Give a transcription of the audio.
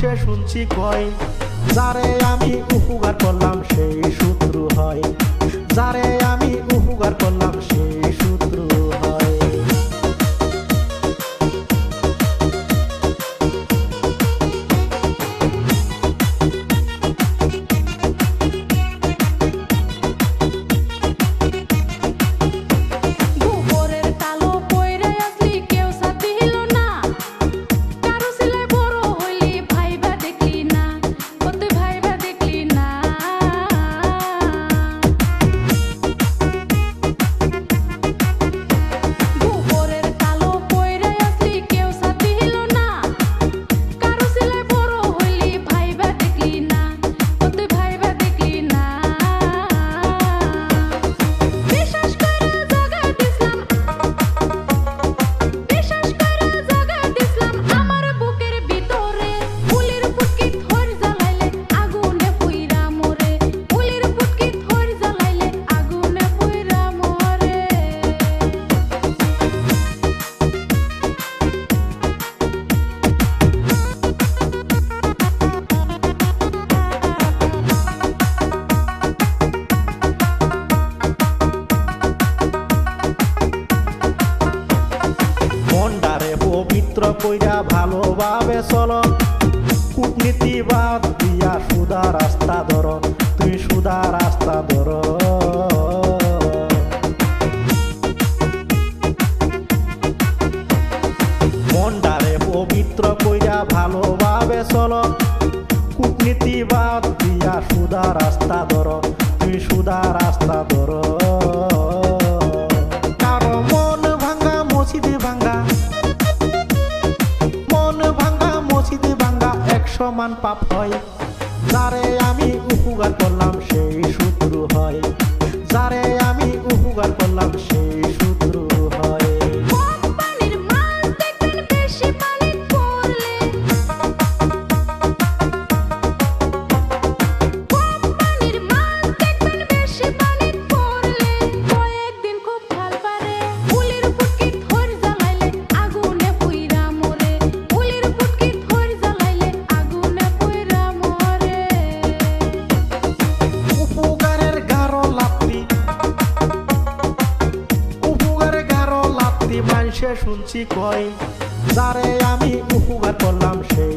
মানুষে শুনছি কয়, যারে আমি উপকার করলাম সেই শত্রু হয়, যারে আমি উপকার করলাম সেই শত্রু হয়। পবিত্র কইরা ভালোভাবে চলো, কূটনীতি বাদ দিয়া সুদা রাস্তা ধরো, তুই সুদা রাস্তা ধরো। মনটারে পবিত্র কইরা ভালোভাবে চলো, কূটনীতি বাদ দিয়া সুদা রাস্তা ধরো, তুই সুদা রাস্তা ধরো। কারো মন ভাঙ্গা মসজিদে ভাঙ্গা, সমান পাপ হয়, যারে আমি উপকার করলাম সেই শত্রু হয়, যারে আমি উপকার করলাম সেই শত্রু হয়। কোম্পানির মাল দেখবেন বেশি পানি পড়লে, কোম্পানির মাল দেখবেন বেশি পানি পড়লে, কয়েকদিন খুব ভাল পারে, উলির পুটকি ধর জ্বালাইলে আগুনে পুইরা মরে, উলির পুটকি ধর জ্বালাইলে আগুনে পুইরা মরে। উপকারের গারো লাপ্তি, উপকারের গারো লাপ্তি মানুষে শুনছি কয়, যারে আমি উপকার করলাম সেই